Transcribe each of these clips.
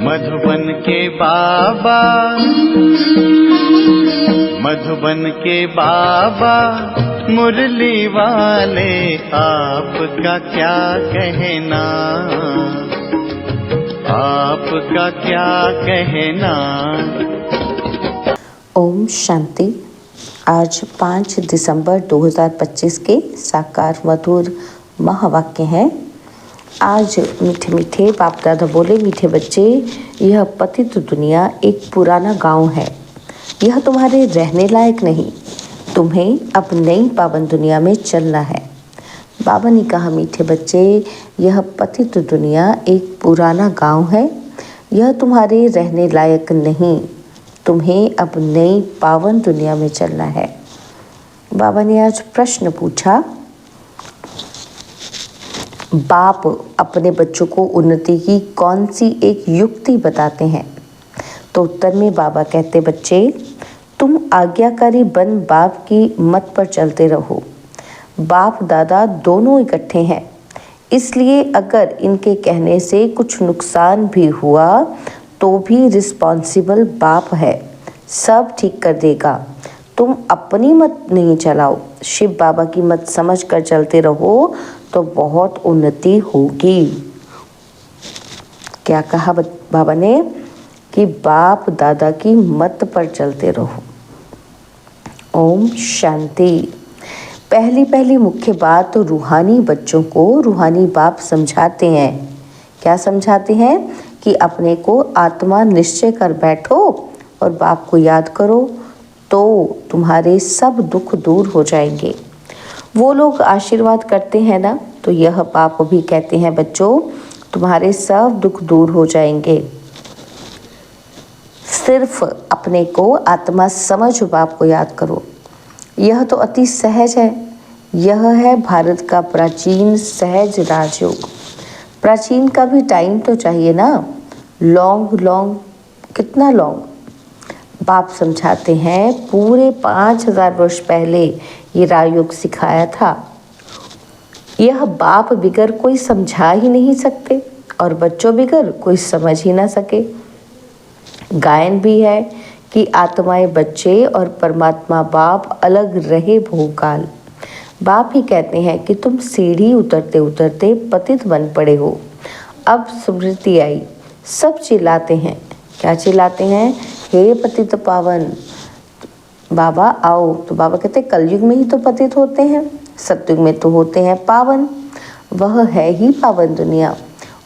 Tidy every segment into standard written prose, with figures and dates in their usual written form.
मधुबन के बाबा, मधुबन के बाबा मुरली वाले, आपका क्या कहना, आपका क्या कहना। ओम शांति। आज 5 दिसंबर 2025 के साकार मधुर महावाक्य हैं। आज मीठे मीठे बाप दादा बोले, मीठे बच्चे, यह पतित दुनिया एक पुराना गांव है। यह तुम्हारे रहने लायक नहीं। तुम्हें अब नई पावन दुनिया में चलना है। बाबा ने कहा, मीठे बच्चे, यह पतित दुनिया एक पुराना गांव है। यह तुम्हारे रहने लायक नहीं। तुम्हें अब नई पावन दुनिया में चलना है। बाबा ने आज प्रश्न पूछा, बाप अपने बच्चों को उन्नति की कौन सी एक युक्ति बताते हैं? तो उत्तर में बाबा कहते, बच्चे, तुम आज्ञाकारी बन बाप की मत पर चलते रहो। बाप दादा दोनों इकट्ठे हैं, इसलिए अगर इनके कहने से कुछ नुकसान भी हुआ तो भी रिस्पॉन्सिबल बाप है, सब ठीक कर देगा। तुम अपनी मत नहीं चलाओ, शिव बाबा की मत समझ कर चलते रहो तो बहुत उन्नति होगी। क्या कहा बाबा ने कि बाप दादा की मत पर चलते रहो। ओम शांति। पहली मुख्य बात, तो रूहानी बच्चों को रूहानी बाप समझाते हैं। क्या समझाते हैं? कि अपने को आत्मा निश्चय कर बैठो और बाप को याद करो तो तुम्हारे सब दुख दूर हो जाएंगे। वो लोग आशीर्वाद करते हैं ना, तो यह बाप भी कहते हैं, बच्चों, तुम्हारे सब दुख दूर हो जाएंगे। सिर्फ अपने को आत्मा समझ बाप को याद करो। यह तो अति सहज है। यह है भारत का प्राचीन सहज राजयोग। प्राचीन का भी टाइम तो चाहिए ना। लॉन्ग कितना लॉन्ग? बाप समझाते हैं, पूरे 5000 वर्ष पहले ये राजयोग सिखाया था। यह बाप बिगर कोई समझा ही नहीं सकते और बच्चों बिगर कोई समझ ही ना सके। गायन भी है कि आत्माएं बच्चे और परमात्मा बाप अलग रहे बहुकाल। बाप ही कहते हैं कि तुम सीढ़ी उतरते उतरते पतित बन पड़े हो। अब स्मृति आई, सब चिल्लाते हैं। क्या चिल्लाते हैं? हे पतित पावन बाबा आओ। तो बाबा कहते, कलयुग में ही तो पतित होते हैं, सतयुग में तो होते हैं पावन। वह है ही पावन दुनिया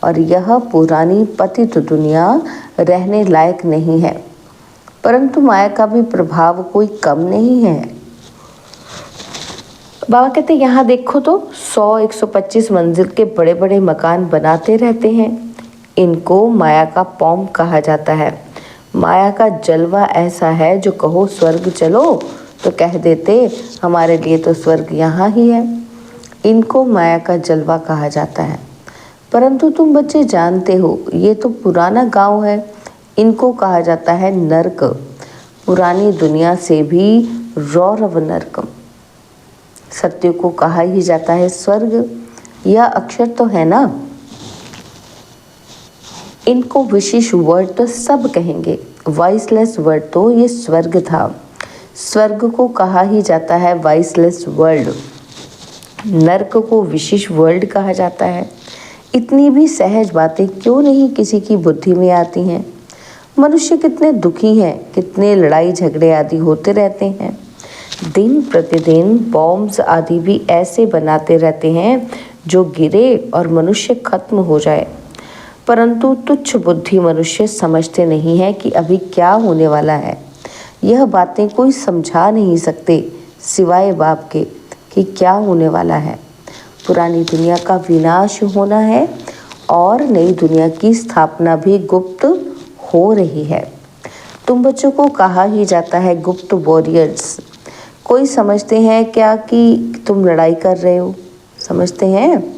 और यह पुरानी पतित दुनिया रहने लायक नहीं है। परंतु माया का भी प्रभाव कोई कम नहीं है। बाबा कहते, यहाँ देखो तो 100-125 मंजिल के बड़े बड़े मकान बनाते रहते हैं। इनको माया का पौम कहा जाता है। माया का जलवा ऐसा है, जो कहो स्वर्ग चलो तो कह देते हमारे लिए तो स्वर्ग यहाँ ही है। इनको माया का जलवा कहा जाता है। परंतु तुम बच्चे जानते हो, ये तो पुराना गांव है। इनको कहा जाता है नरक। पुरानी दुनिया से भी रौरव नरक। सत्य को कहा ही जाता है स्वर्ग। यह अक्षर तो है ना। इनको विशेष वर्ड तो सब कहेंगे, वॉइसलेस वर्ड तो ये स्वर्ग था। स्वर्ग को कहा ही जाता है वॉइसलेस वर्ल्ड। नरक को विशेष वर्ल्ड कहा जाता है। इतनी भी सहज बातें क्यों नहीं किसी की बुद्धि में आती हैं? मनुष्य कितने दुखी हैं, कितने लड़ाई झगड़े आदि होते रहते हैं। दिन प्रतिदिन बॉम्ब्स आदि भी ऐसे बनाते रहते हैं जो गिरे और मनुष्य खत्म हो जाए। परंतु तुच्छ बुद्धि मनुष्य समझते नहीं है कि अभी क्या होने वाला है। यह बातें कोई समझा नहीं सकते सिवाय बाप के कि क्या होने वाला है। पुरानी दुनिया का विनाश होना है और नई दुनिया की स्थापना भी गुप्त हो रही है। तुम बच्चों को कहा ही जाता है गुप्त वॉरियर्स। कोई समझते हैं क्या कि तुम लड़ाई कर रहे हो? समझते हैं?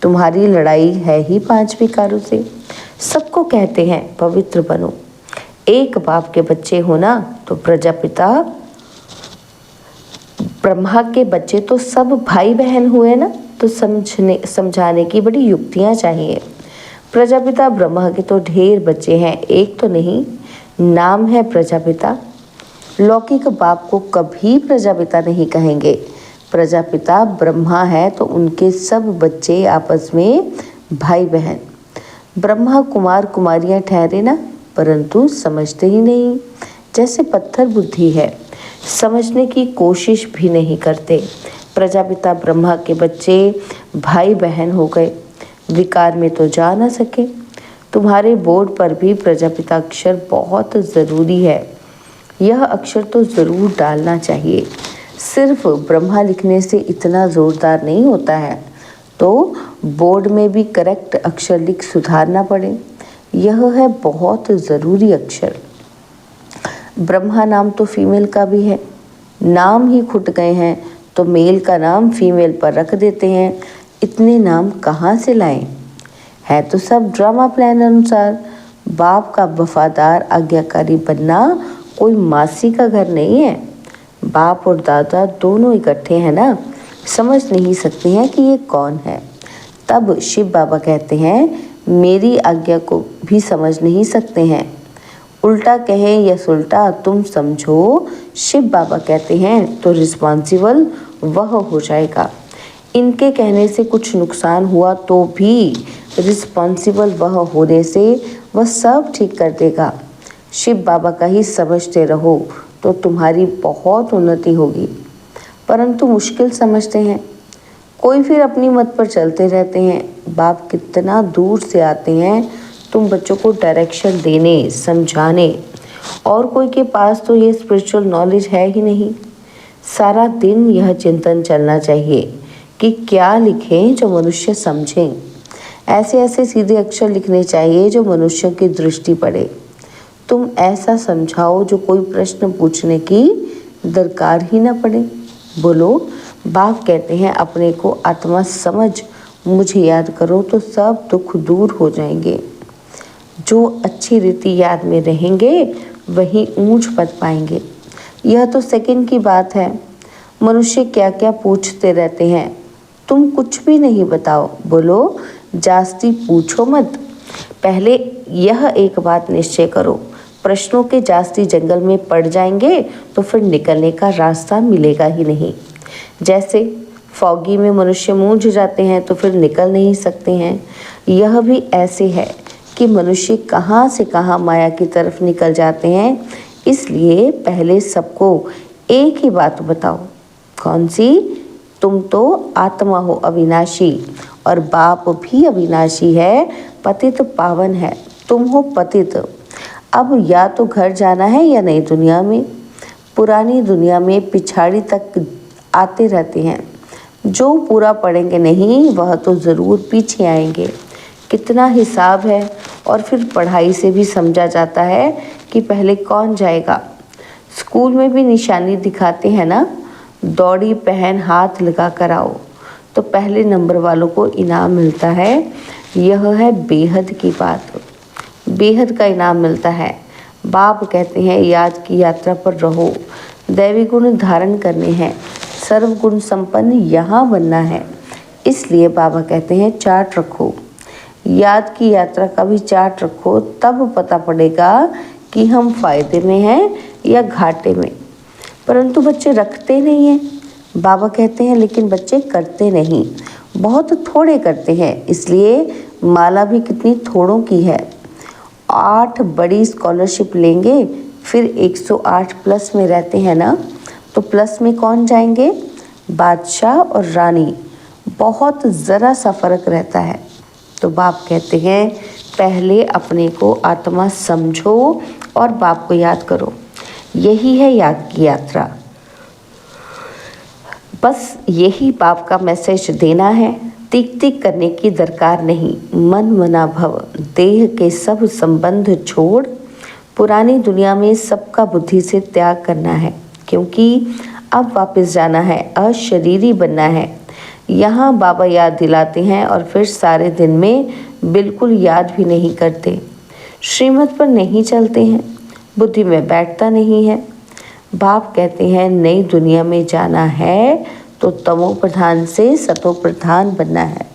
तुम्हारी लड़ाई है ही 5 विकारों से। सबको कहते हैं पवित्र बनो। एक बाप के बच्चे हो ना, तो प्रजापिता ब्रह्मा के बच्चे तो सब भाई बहन हुए ना। तो समझाने की बड़ी युक्तियाँ चाहिए। प्रजापिता ब्रह्मा के तो ढेर बच्चे हैं, एक तो नहीं, नाम है प्रजापिता। लौकिक बाप को कभी प्रजापिता नहीं कहेंगे। प्रजापिता ब्रह्मा है तो उनके सब बच्चे आपस में भाई बहन। ब्रह्मा कुमार कुमारियां ठहरे ना, परंतु समझते ही नहीं। जैसे पत्थर बुद्धि है, समझने की कोशिश भी नहीं करते। प्रजापिता ब्रह्मा के बच्चे भाई बहन हो गए, विकार में तो जा ना सके। तुम्हारे बोर्ड पर भी प्रजापिता अक्षर बहुत ज़रूरी है, यह अक्षर तो ज़रूर डालना चाहिए। सिर्फ ब्रह्मा लिखने से इतना ज़ोरदार नहीं होता है, तो बोर्ड में भी करेक्ट अक्षर लिख सुधारना पड़े, यह है बहुत ज़रूरी अक्षर। ब्रह्मा नाम तो फीमेल का भी है, नाम ही खुट गए हैं तो मेल का नाम फीमेल पर रख देते हैं। इतने नाम कहाँ से लाएं? है तो सब ड्रामा प्लान अनुसार। बाप का वफादार आज्ञाकारी बनना कोई मासी का घर नहीं है। बाप और दादा दोनों इकट्ठे हैं ना, समझ नहीं सकते हैं कि ये कौन है। तब शिव बाबा कहते हैं मेरी आज्ञा को भी समझ नहीं सकते हैं। उल्टा कहें या सुल्टा तुम समझो, शिव बाबा कहते हैं तो रिस्पॉन्सिबल वह हो जाएगा। इनके कहने से कुछ नुकसान हुआ तो भी रिस्पॉन्सिबल वह होने से वह सब ठीक कर देगा। शिव बाबा का ही समझते रहो तो तुम्हारी बहुत उन्नति होगी। परंतु मुश्किल समझते हैं, कोई फिर अपनी मत पर चलते रहते हैं। बाप कितना दूर से आते हैं तुम बच्चों को डायरेक्शन देने, समझाने, और कोई के पास तो ये स्पिरिचुअल नॉलेज है ही नहीं। सारा दिन यह चिंतन चलना चाहिए कि क्या लिखें जो मनुष्य समझें। ऐसे ऐसे सीधे अक्षर लिखने चाहिए जो मनुष्यों की दृष्टि पड़े। तुम ऐसा समझाओ जो कोई प्रश्न पूछने की दरकार ही न पड़े। बोलो, बाप कहते हैं अपने को आत्मा समझ मुझे याद करो तो सब दुख दूर हो जाएंगे। जो अच्छी रीति याद में रहेंगे वही ऊंच पद पाएंगे। यह तो सेकंड की बात है। मनुष्य क्या क्या पूछते रहते हैं, तुम कुछ भी नहीं बताओ। बोलो, जास्ती पूछो मत। पहले यह एक बात निश्चय करो, प्रश्नों के जास्ती जंगल में पड़ जाएंगे तो फिर निकलने का रास्ता मिलेगा ही नहीं। जैसे फॉगी में मनुष्य मूंझ जाते हैं तो फिर निकल नहीं सकते हैं, यह भी ऐसे है कि मनुष्य कहाँ से कहाँ माया की तरफ निकल जाते हैं। इसलिए पहले सबको एक ही बात बताओ। कौन सी? तुम तो आत्मा हो अविनाशी, और बाप भी अविनाशी है, पतित पावन है। तुम हो पतित। अब या तो घर जाना है या नई दुनिया में। पुरानी दुनिया में पिछाड़ी तक आते रहते हैं, जो पूरा पढ़ेंगे नहीं वह तो ज़रूर पीछे आएंगे। कितना हिसाब है, और फिर पढ़ाई से भी समझा जाता है कि पहले कौन जाएगा। स्कूल में भी निशानी दिखाते हैं ना, दौड़ी पहन हाथ लगा कर आओ, तो पहले नंबर वालों को इनाम मिलता है। यह है बेहद की बात, बेहद का इनाम मिलता है। बाप कहते हैं याद की यात्रा पर रहो, दैवी गुण धारण करने हैं, सर्व गुण संपन्न यहाँ बनना है। इसलिए बाबा कहते हैं चार्ट रखो, याद की यात्रा का भी चार्ट रखो, तब पता पड़ेगा कि हम फायदे में हैं या घाटे में। परंतु बच्चे रखते नहीं हैं। बाबा कहते हैं लेकिन बच्चे करते नहीं, बहुत थोड़े करते हैं। इसलिए माला भी कितनी थोड़ों की है। 8 बड़ी स्कॉलरशिप लेंगे, फिर 108 प्लस में रहते हैं ना, तो प्लस में कौन जाएंगे? बादशाह और रानी। बहुत ज़रा सा फर्क रहता है। तो बाप कहते हैं पहले अपने को आत्मा समझो और बाप को याद करो। यही है याद की यात्रा। बस यही बाप का मैसेज देना है। तिक तिक करने की दरकार नहीं। मन मना भव, देह के सब संबंध छोड़ पुरानी दुनिया में सबका बुद्धि से त्याग करना है, क्योंकि अब वापस जाना है, अशरीरी बनना है। यहाँ बाबा याद दिलाते हैं और फिर सारे दिन में बिल्कुल याद भी नहीं करते, श्रीमत पर नहीं चलते हैं, बुद्धि में बैठता नहीं है। बाप कहते हैं नई दुनिया में जाना है तो तमो प्रधान से सतो प्रधान बनना है।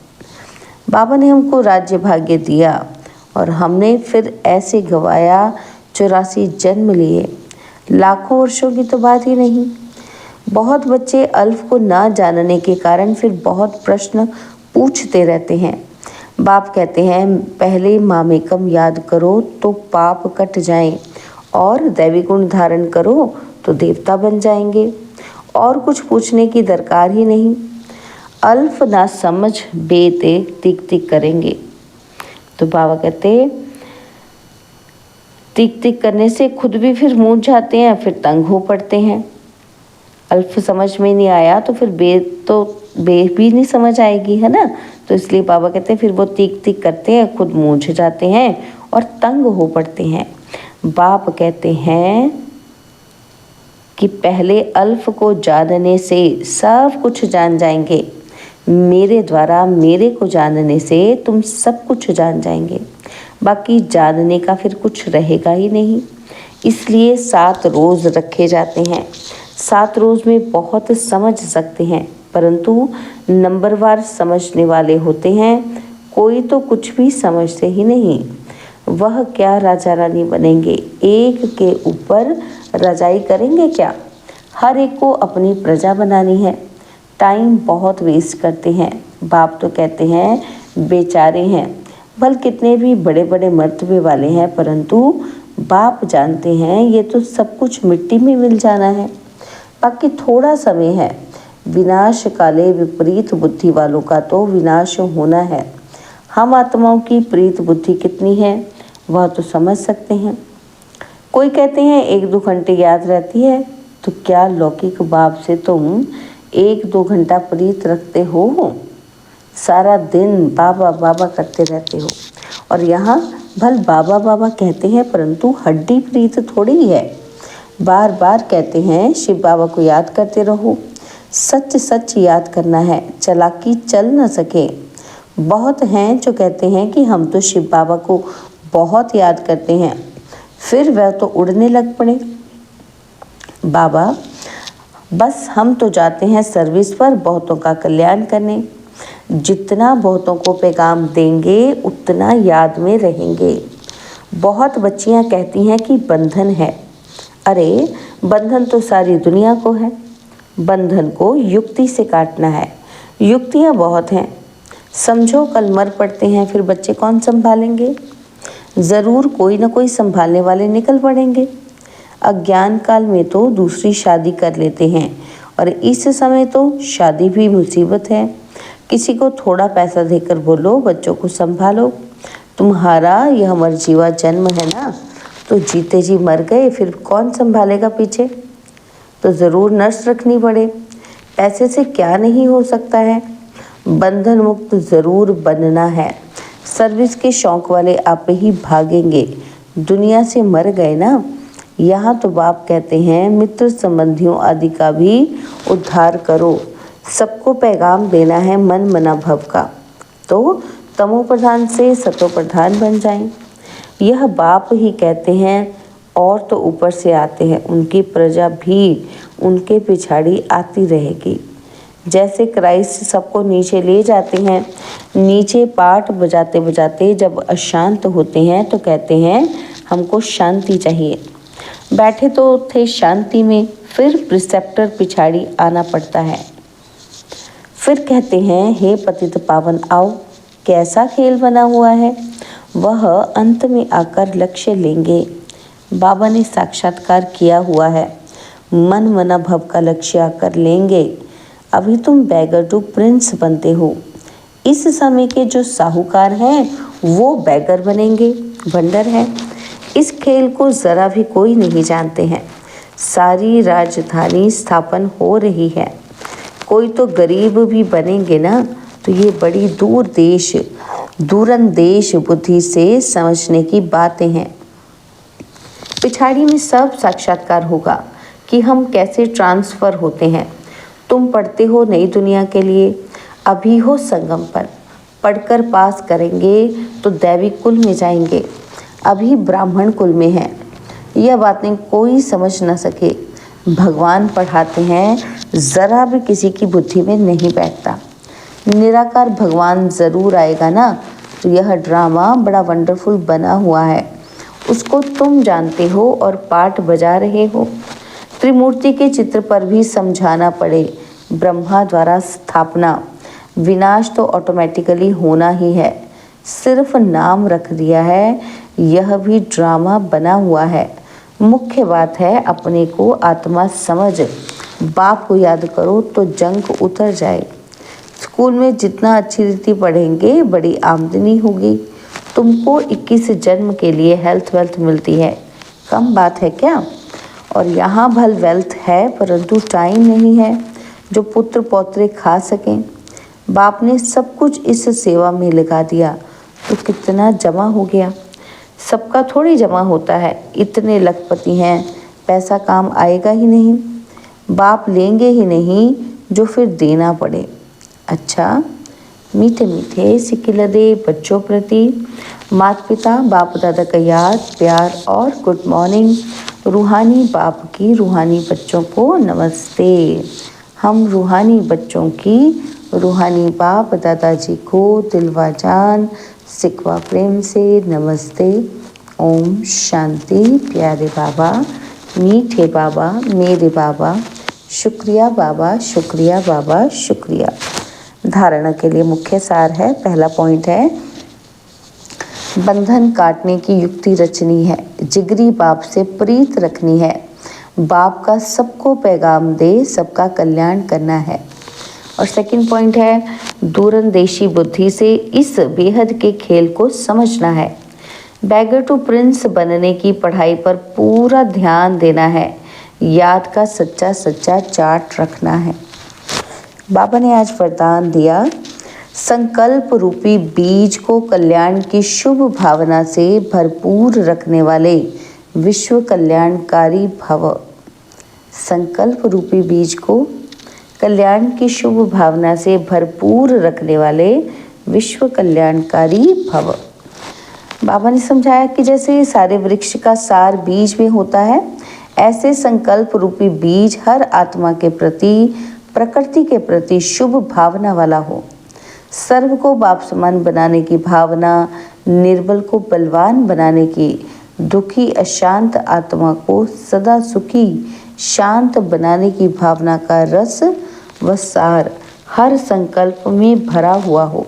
बाबा ने हमको राज्य भाग्य दिया और हमने फिर ऐसे गवाया 84 जन्म लिए, लाखों वर्षों की तो बात ही नहीं। बहुत बच्चे अल्फ को ना जानने के कारण फिर बहुत प्रश्न पूछते रहते हैं। बाप कहते हैं पहले मामेकम याद करो तो पाप कट जाएं और दैवी गुण धारण करो तो देवता बन जाएंगे, और कुछ पूछने की दरकार ही नहीं। अल्फ ना समझ बेते तिक तिक करेंगे। तो बाबा कहते तिक तिक करने से खुद भी फिर मूंझ जाते हैं, फिर तंग हो पड़ते हैं। अल्फ समझ में नहीं आया तो फिर बे भी नहीं समझ आएगी, है ना। तो इसलिए बाबा कहते हैं फिर वो तिक तिक करते हैं, खुद मूंझ जाते हैं और तंग हो पड़ते हैं। बाप कहते हैं कि पहले अल्फ को जानने से सब कुछ जान जाएंगे, मेरे द्वारा मेरे को जानने से तुम सब कुछ जान जाएंगे, बाकी जानने का फिर कुछ रहेगा ही नहीं। इसलिए 7 रोज़ रखे जाते हैं। 7 रोज़ में बहुत समझ सकते हैं, परंतु नंबरवार समझने वाले होते हैं। कोई तो कुछ भी समझते ही नहीं। वह क्या राजा रानी बनेंगे, एक के ऊपर रजाई करेंगे क्या। हर एक को अपनी प्रजा बनानी है। टाइम बहुत वेस्ट करते हैं। बाप तो कहते हैं बेचारे हैं, भल कितने भी बड़े बड़े मर्तबे वाले हैं, परंतु बाप जानते हैं ये तो सब कुछ मिट्टी में मिल जाना है, बाकी थोड़ा समय है। विनाश काले विपरीत बुद्धि वालों का तो विनाश होना है। हम आत्माओं की प्रीत बुद्धि कितनी है वह तो समझ सकते हैं। कोई कहते हैं 1-2 घंटे याद रहती है, तो क्या लौकिक बाप से तुम 1-2 घंटा प्रीत रखते हो? सारा दिन बाबा बाबा करते रहते हो, और यहाँ भल बाबा बाबा कहते हैं, परंतु हड्डी प्रीत थोड़ी है। बार बार कहते हैं शिव बाबा को याद करते रहो। सच सच याद करना है, चालाकी चल न सके। बहुत हैं जो कहते हैं कि हम तो शिव बाबा को बहुत याद करते हैं, फिर वह तो उड़ने लग पड़े। बाबा बस हम तो जाते हैं सर्विस पर बहुतों का कल्याण करने। जितना बहुतों को पैगाम देंगे उतना याद में रहेंगे। बहुत बच्चियां कहती हैं कि बंधन है। अरे बंधन तो सारी दुनिया को है। बंधन को युक्ति से काटना है। युक्तियां बहुत हैं। समझो कल मर पड़ते हैं, फिर बच्चे कौन संभालेंगे? ज़रूर कोई ना कोई संभालने वाले निकल पड़ेंगे। अज्ञान काल में तो दूसरी शादी कर लेते हैं, और इस समय तो शादी भी मुसीबत है। किसी को थोड़ा पैसा देकर बोलो बच्चों को संभालो। तुम्हारा यह मरजीवा जन्म है ना, तो जीते जी मर गए, फिर कौन संभालेगा पीछे? तो ज़रूर नर्स रखनी पड़े। पैसे से क्या नहीं हो सकता है। बंधन मुक्त ज़रूर बनना है। सर्विस के शौक वाले आप ही भागेंगे, दुनिया से मर गए ना। यहाँ तो बाप कहते हैं मित्र संबंधियों आदि का भी उद्धार करो। सबको पैगाम देना है मन मना भव का, तो तमो प्रधान से सतो प्रधान बन जाएं। यह बाप ही कहते हैं, और तो ऊपर से आते हैं, उनकी प्रजा भी उनके पिछाड़ी आती रहेगी। जैसे क्राइस्ट सबको नीचे ले जाते हैं, नीचे पाठ बजाते बजाते जब अशांत होते हैं तो कहते हैं हमको शांति चाहिए। बैठे तो थे शांति में, फिर प्रिसेप्टर पिछाड़ी आना पड़ता है। फिर कहते हैं हे पतित पावन आओ, कैसा खेल बना हुआ है। वह अंत में आकर लक्ष्य लेंगे। बाबा ने साक्षात्कार किया हुआ है। मन मना भव का लक्ष्य आकर लेंगे। अभी तुम बैगर टू प्रिंस बनते हो। इस समय के जो साहूकार हैं वो बैगर बनेंगे, वंडर है। इस खेल को ज़रा भी कोई नहीं जानते हैं। सारी राजधानी स्थापन हो रही है। कोई तो गरीब भी बनेंगे ना, तो ये बड़ी दूरंदेश बुद्धि से समझने की बातें हैं। पिछाड़ी में सब साक्षात्कार होगा कि हम कैसे ट्रांसफ़र होते हैं। तुम पढ़ते हो नई दुनिया के लिए, अभी हो संगम पर। पढ़कर पास करेंगे तो दैविक कुल में जाएंगे, अभी ब्राह्मण कुल में हैं। यह बातें कोई समझ न सके। भगवान पढ़ाते हैं, ज़रा भी किसी की बुद्धि में नहीं बैठता। निराकार भगवान ज़रूर आएगा ना, तो यह ड्रामा बड़ा वंडरफुल बना हुआ है, उसको तुम जानते हो और पाठ बजा रहे हो। त्रिमूर्ति के चित्र पर भी समझाना पड़े, ब्रह्मा द्वारा स्थापना, विनाश तो ऑटोमेटिकली होना ही है, सिर्फ नाम रख दिया है, यह भी ड्रामा बना हुआ है। मुख्य बात है अपने को आत्मा समझ, बाप को याद करो तो जंग उतर जाए। स्कूल में जितना अच्छी रीति पढ़ेंगे बड़ी आमदनी होगी। तुमको 21 जन्म के लिए हेल्थ वेल्थ मिलती है, कम बात है क्या? और यहाँ भल वेल्थ है परंतु टाइम नहीं है जो पुत्र पौत्रे खा सकें। बाप ने सब कुछ इस सेवा में लगा दिया तो कितना जमा हो गया। सबका थोड़ी जमा होता है, इतने लखपति हैं, पैसा काम आएगा ही नहीं, बाप लेंगे ही नहीं जो फिर देना पड़े। अच्छा, मीठे मीठे सिकिलदे बच्चों प्रति माता पिता बाप दादा का याद प्यार और गुड मॉर्निंग। रूहानी बाप की रूहानी बच्चों को नमस्ते। हम रूहानी बच्चों की रूहानी बाप दादाजी को दिलवा जान सिकवा प्रेम से नमस्ते। ओम शांति। प्यारे बाबा, मीठे बाबा, मेरे बाबा, शुक्रिया बाबा, शुक्रिया बाबा, शुक्रिया। धारणा के लिए मुख्य सार है, पहला पॉइंट है बंधन काटने की युक्ति रचनी है, जिगरी बाप से प्रीत रखनी है, बाप का सबको पैगाम दे, सबका कल्याण करना है। और सेकंड पॉइंट है दूरंदेशी बुद्धि से इस बेहद के खेल को समझना है। बैगर टू प्रिंस बनने की पढ़ाई पर पूरा ध्यान देना है, याद का सच्चा सच्चा चार्ट रखना है। बाबा ने आज वरदान दिया, संकल्प रूपी बीज को कल्याण की शुभ भावना से भरपूर रखने वाले विश्व कल्याणकारी भव। संकल्प रूपी बीज को कल्याण की शुभ भावना से भरपूर रखने वाले विश्व कल्याणकारी भव। बाबा ने समझाया कि जैसे सारे वृक्ष का सार बीज में होता है, ऐसे संकल्प रूपी बीज हर आत्मा के प्रति, प्रकृति के प्रति शुभ भावना वाला हो। सर्व को बाप समान बनाने की भावना, निर्बल को बलवान बनाने की, दुखी अशांत आत्मा को सदा सुखी शांत बनाने की भावना का रस व सार हर संकल्प में भरा हुआ हो।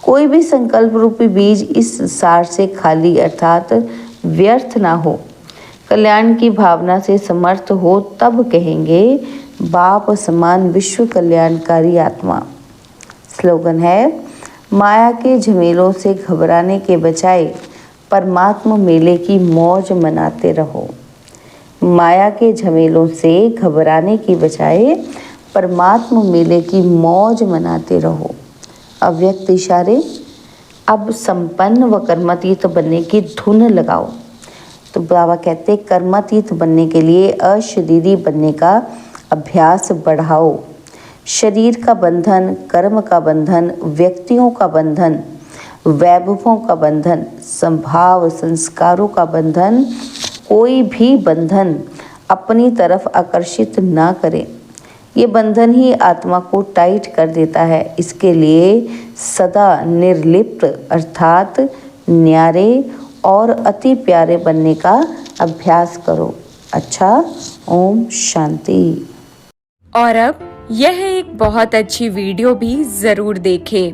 कोई भी संकल्प रूपी बीज इस सार से खाली अर्थात व्यर्थ ना हो, कल्याण की भावना से समर्थ हो, तब कहेंगे बाप समान विश्व कल्याणकारी आत्मा। स्लोगन है, माया के झमेलों से घबराने के बजाय परमात्मा मेले की मौज मनाते रहो। माया के झमेलों से घबराने की बजाय परमात्मा मेले की मौज मनाते रहो। अव्यक्त इशारे। अब संपन्न व कर्मातीत बनने की धुन लगाओ। तो बाबा कहते कर्मातीत बनने के लिए अशरीरी बनने का अभ्यास बढ़ाओ। शरीर का बंधन, कर्म का बंधन, व्यक्तियों का बंधन, वैभवों का बंधन, संभाव संस्कारों का बंधन, कोई भी बंधन अपनी तरफ आकर्षित ना करें। ये बंधन ही आत्मा को टाइट कर देता है। इसके लिए सदा निर्लिप्त अर्थात न्यारे और अति प्यारे बनने का अभ्यास करो। अच्छा, ओम शांति। और अब यह एक बहुत अच्छी वीडियो भी जरूर देखें।